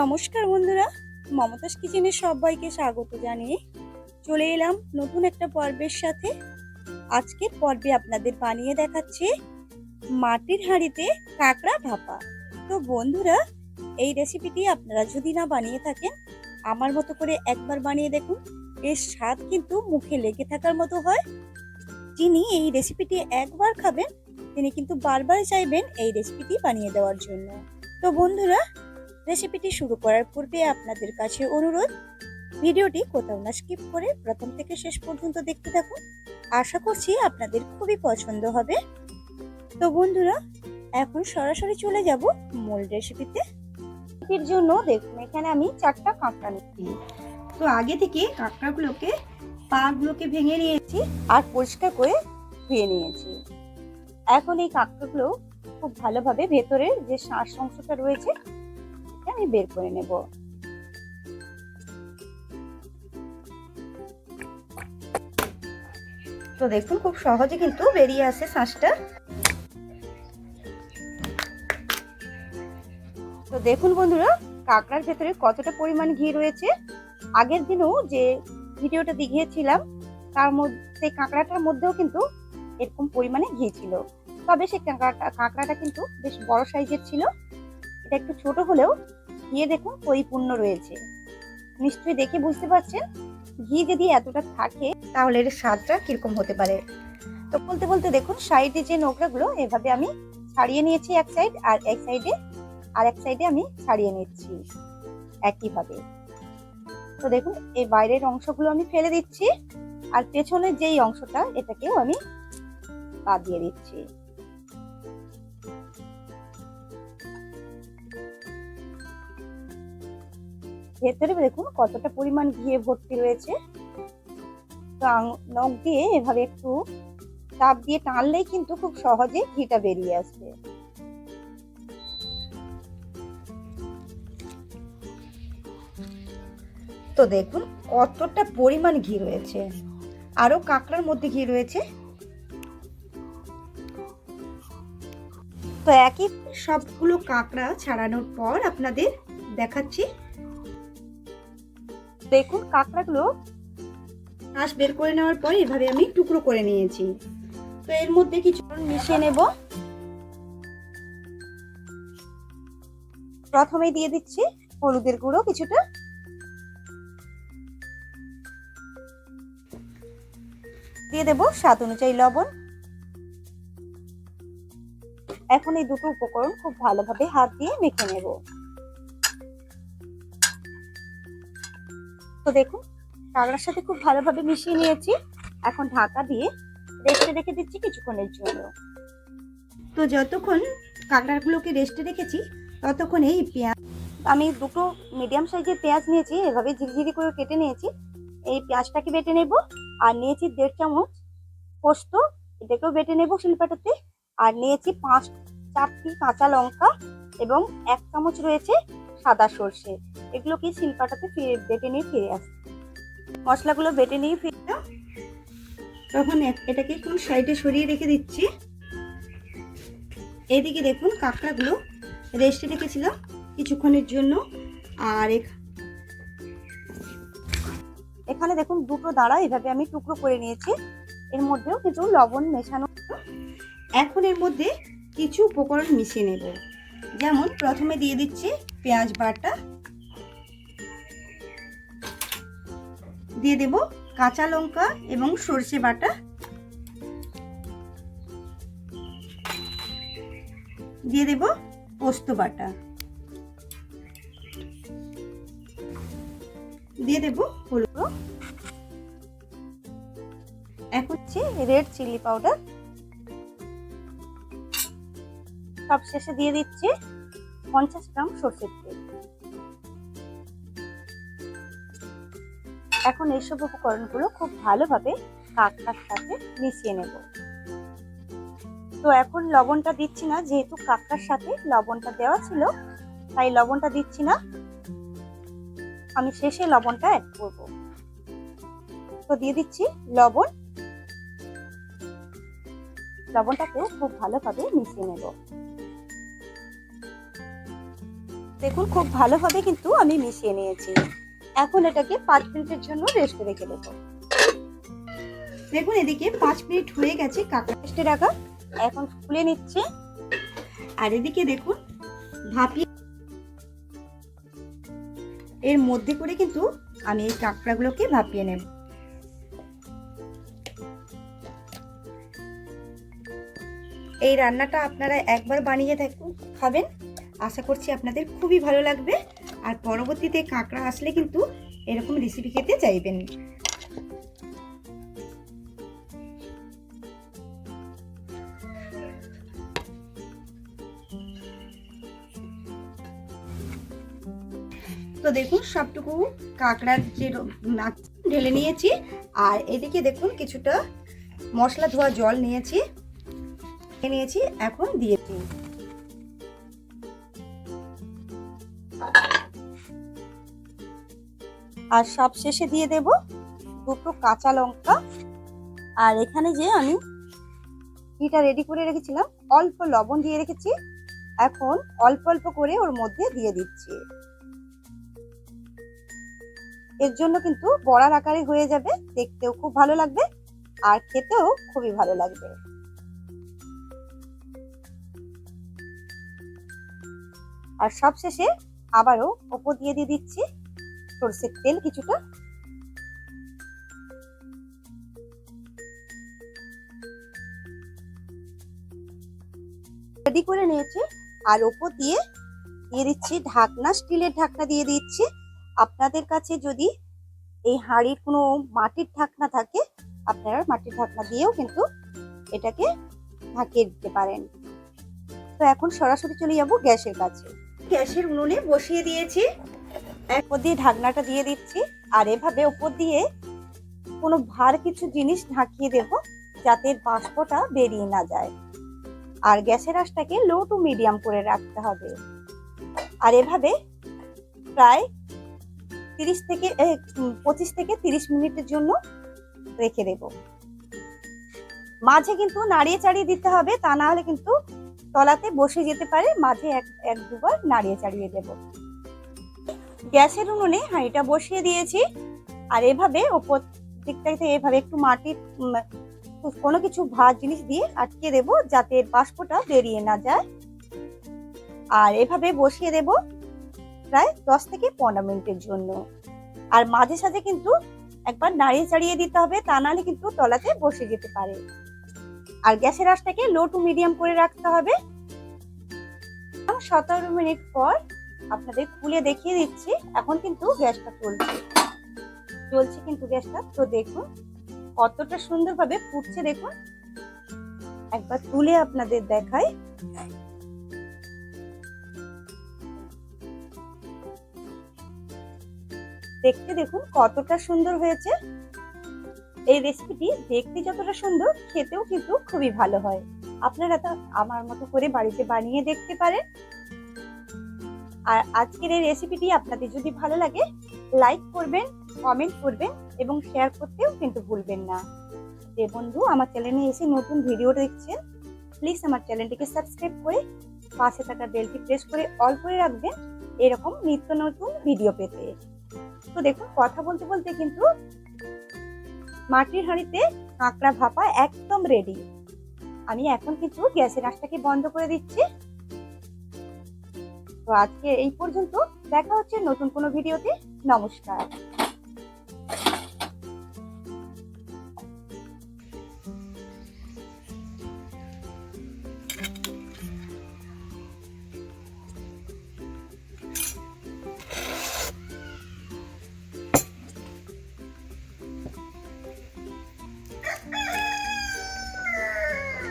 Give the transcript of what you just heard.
নমস্কার বন্ধুরা, মমতাজ কিচেনে সবাইকে স্বাগত জানিয়ে চলে এলাম নতুন একটা পর্বের সাথে। আজকের পর্বে আপনাদের বানিয়ে দেখাচ্ছি মাটির হাঁড়িতে কাঁকড়া ভাপা। তো বন্ধুরা, এই রেসিপিটি আপনারা যদি না বানিয়ে থাকেন, আমার মতো করে একবার বানিয়ে দেখুন। এর স্বাদ কিন্তু মুখে লেগে থাকার মতো হয়। যিনি এই রেসিপিটি একবার খাবেন তিনি কিন্তু বারবার চাইবেন এই রেসিপিটি বানিয়ে দেওয়ার জন্য। তো বন্ধুরা, রেসিপিটি শুরু করার পূর্বে আপনাদের কাছে অনুরোধ, ভিডিওটি কোথাও না স্কিপ করে প্রথম থেকে শেষ পর্যন্ত দেখতে থাকুন। আশা করছি আপনাদের খুবই পছন্দ হবে। তো বন্ধুরা, এখন সরাসরি চলে যাব মূল রেসিপিতে। এর জন্য দেখুন এখানে আমি 4টা কাঁকড়া নিচ্ছি। তো আগে থেকে কাঁকড়াগুলোকে পাগুলোকে ভেঙে নিয়েছি আর পরিষ্কার করে ধুয়ে নিয়েছি। এখন এই কাঁকড়াগুলো খুব ভালোভাবে ভেতরের যে শ্বাস অংশটা রয়েছে আমি বের করে নেব। তো দেখুন খুব সহজে কিন্তু বেরিয়ে আসে শ্বাসটা। তো দেখুন বন্ধুরা, কাঁকড়ার ভেতরে কতটা পরিমাণ ঘি রয়েছে। আগের দিনও যে ভিডিওটা দেখিয়েছিলাম তার মধ্যে কাঁকড়াটার মধ্যেও কিন্তু এরকম পরিমাণে ঘি ছিল, তবে সেই কাঁকড়াটা কিন্তু বেশ বড় সাইজের ছিল। এটা একটু ছোট হলেও ঘি দেখুন পরিপূর্ণ রয়েছে। নিশ্চয়ই দেখে বুঝতে পারছেন ঘি যদি এতটা থাকে তাহলে এর স্বাদটা কিরকম হতে পারে। তো বলতে বলতে দেখুন সাইডে যে নোংরাগুলো এভাবে আমি ছাড়িয়ে নিয়েছি এক সাইড, আর এক সাইডে আমি ছাড়িয়ে নিচ্ছি একইভাবে। তো দেখুন এই বাইরের অংশগুলো আমি ফেলে দিচ্ছি, আর পেছনের যেই অংশটা এটাকেও আমি বাদ দিয়ে দিচ্ছি। ভেতরে দেখুন কতটা পরিমাণ ঘিয়ে ভর্তি রয়েছে। তো নখ দিয়ে এভাবে একটু চাপ দিয়ে টানলেই কিন্তু খুব সহজে ঘিটা বেরিয়ে আসবে। তো দেখুন কতটা পরিমাণ ঘি রয়েছে, আরো কাঁকড়ার মধ্যে ঘি রয়েছে। তো একই সবগুলো কাঁকড়া ছাড়ানোর পর আপনাদের দেখাচ্ছি। দেখুন কাঁকড়াগুলো আঁশ বের করে নেওয়ার পর এভাবে আমি টুকরো করে নিয়েছি। তো এর মধ্যে কিছু মিশিয়ে নেব। প্রথমেই দিয়ে দিচ্ছি হলুদের গুঁড়ো কিছুটা, দিয়ে দেব স্বাদ অনুযায়ী লবণ। এখন এই দুটো উপকরণ খুব ভালোভাবে হাত দিয়ে মেখে নেব। তো দেখুন কাঁকড়ার সাথে খুব ভালোভাবে মিশিয়ে নিয়েছি। এখন ঢাকা দিয়ে রেস্টে রেখে দিচ্ছি কিছুক্ষণের জন্য। তো যতক্ষণ কাঁকড়াগুলোকে রেস্টে রেখেছি ততক্ষণ এই পেঁয়াজ, আমি দুটো মিডিয়াম সাইজের পেঁয়াজ নিয়েছি, এভাবে ঝিরিঝিরি করে কেটে নিয়েছি। এই পেঁয়াজটাকে বেটে নেব। আর নিয়েছি 1.5 চামচ পোস্ত, এটাকেও বেটে নেব শিলপাটাতে। আর নিয়েছি 4টি কাঁচা লঙ্কা এবং 1 চামচ রয়েছে সাদা সর্ষে। এগুলোকে শিলপাটাতে বেটে নিয়ে ফিরে আসছি। মশলাগুলো বেটে নিয়ে ফিরলাম। তখন এটাকে একটু সাইডে সরিয়ে রেখে দিচ্ছি। এদিকে দেখুন কাঁকড়াগুলো রেস্টে রেখেছিলাম কিছুক্ষণের জন্য। আর এখানে দেখুন দুটো দাঁড়া এভাবে আমি টুকরো করে নিয়েছি, এর মধ্যেও কিছু লবণ মেশানো। এখন এর মধ্যে কিছু উপকরণ মিশিয়ে নেব। যেমন প্রথমে দিয়ে দিচ্ছি পেঁয়াজ বাটা, দিয়ে দেব কাঁচা লঙ্কা এবং সরষে বাটা, দিয়ে দেব পোস্ত বাটা, দিয়ে দেব হলুদ, এখন হচ্ছে রেড চিলি পাউডার, সব শেষে দিয়ে দিচ্ছি 50 গ্রাম সরষের তেল। এখন এইসব উপকরণগুলো খুব ভালোভাবে কাঁকড়ার সাথে মিশিয়ে নেব। তো এখন লবণটা দিচ্ছি না, যেহেতু কাঁকড়ার সাথে লবণটা দেওয়া ছিল তাই লবণটা দিচ্ছি না, আমি শেষে লবণটা অ্যাড করব। তো দিয়ে দিচ্ছি লবণ, লবণটাকেও খুব ভালোভাবে মিশিয়ে নেব। দেখুন খুব ভালোভাবে কিন্তু আমি মিশিয়ে নিয়েছি। এখন এটাকে 5 মিনিটের জন্য রেস্টে রেখে দেবো। দেখুন এদিকে 5 মিনিট হয়ে গেছে কাঁকড়া রেস্টে রাখা। এখন খুলে নিচ্ছে। আর এদিকে দেখুন ভাপিয়ে এর মধ্যে করে কিন্তু আমি এই কাঁকড়াগুলোকে ভাপিয়ে নেব। এই রান্নাটা আপনারা একবার বানিয়ে দেখুন, খাবেন, আশা করছি আপনাদের খুবই ভালো লাগবে। আর পরবর্তীতে কাঁকড়া আসলে কিন্তু এরকম রেসিপি খেতে চাইবেন। তো দেখুন সবটুকু কাঁকড়ার যে ঢেলে নিয়েছি। আর এদিকে দেখুন কিছুটা মশলা ধোয়া জল নিয়েছি, এখন দিয়েছি। আর সব শেষে দিয়ে দেব দুটো কাঁচা লঙ্কা। আর এখানে যে আমি ঘিটা রেডি করে রেখেছিলাম, অল্প লবণ দিয়ে রেখেছি, এখন অল্প অল্প করে ওর মধ্যে দিয়ে দিচ্ছি। এর জন্য কিন্তু বড়ার আকারে হয়ে যাবে, দেখতেও খুব ভালো লাগবে আর খেতেও খুবই ভালো লাগবে। আর সবশেষে আবারও ওপর দিয়ে দিচ্ছি সরষের তেল কিছুটা। রেডি করে নিয়েছি। আর ওপর দিয়ে দিচ্ছি ঢাকনা, স্টিলের ঢাকনা দিয়ে দিচ্ছি। আপনাদের কাছে যদি এই হাঁড়ির কোনো মাটির ঢাকনা থাকে, আপনারা মাটির ঢাকনা দিয়েও কিন্তু এটাকে ঢাকিয়ে দিতে পারেন। তো এখন সরাসরি চলে যাব গ্যাসের কাছে। গ্যাসের উনুনে বসিয়ে দিয়েছি, ওপর দিয়ে ঢাকনাটা দিয়ে দিচ্ছি। আর এভাবে ওপর দিয়ে কোনো ভার কিছু জিনিস ঢাকিয়ে দেব, যাতে বাষ্পটা বেরিয়ে না যায়। আর গ্যাসের আঁচটাকে লো টু মিডিয়াম করে রাখতে হবে। আর এভাবে প্রায় 25 থেকে 30 মিনিটের জন্য রেখে দেব। মাঝে কিন্তু নাড়িয়ে চাড়িয়ে দিতে হবে, তা না হলে কিন্তু তলাতে বসে যেতে পারে। মাঝে এক দুবার নাড়িয়ে চাড়িয়ে দেব। গ্যাসের উনুনে হাঁড়িটা বসিয়ে দিয়েছি। আর এভাবে ওপর দিকটাতে এভাবে একটু মাটির কোনো কিছু ভার জিনিস দিয়ে আটকে দেব, যাতে বাষ্পটা বেরিয়ে না যায়। আর এভাবে বসিয়ে দেব প্রায় 10 থেকে 15 মিনিটের জন্য। আর মাঝে সাঝে কিন্তু একবার নাড়িয়ে চাড়িয়ে দিতে হবে, তা নাহলে কিন্তু তলাতে বসে যেতে পারে। আর গ্যাসের আঁচটাকে লো টু মিডিয়াম করে রাখতে হবে। 17 মিনিট পর আপনাদের খুলে দেখিয়ে দিচ্ছি। এখন কিন্তু গ্যাসটা চলছে কিন্তু গ্যাসটা। তো দেখুন কতটা সুন্দরভাবে ফুটছে, দেখুন একবার তুলে আপনাদের দেখাই। দেখতে দেখুন কতটা সুন্দর হয়েছে। এই রেসিপিটি দেখতে যতটা সুন্দর, খেতেও কিন্তু খুবই ভালো হয়। আপনারা তো আমার মতো করে বাড়িতে বানিয়ে দেখতে পারেন। আর আজকের এই রেসিপিটি আপনাদের যদি ভালো লাগে, লাইক করবেন, কমেন্ট করবেন এবং শেয়ার করতেও কিন্তু ভুলবেন না। যে বন্ধু আমার চ্যানেলে এসে নতুন ভিডিও দেখছেন, প্লিজ আমার চ্যানেলটিকে সাবস্ক্রাইব করে পাশে থাকা বেলটি প্রেস করে অল করে রাখবেন, এরকম নিত্য নতুন ভিডিও পেতে। তো দেখুন কথা বলতে বলতে কিন্তু মাটির হাঁড়িতে কাঁকড়া ভাপা একদম রেডি। আমি এখন কিন্তু গ্যাসের আঁচটাকে বন্ধ করে দিচ্ছি। তো আজকে এই পর্যন্ত, দেখা হচ্ছে নতুন কোনো ভিডিওতে। নমস্কার।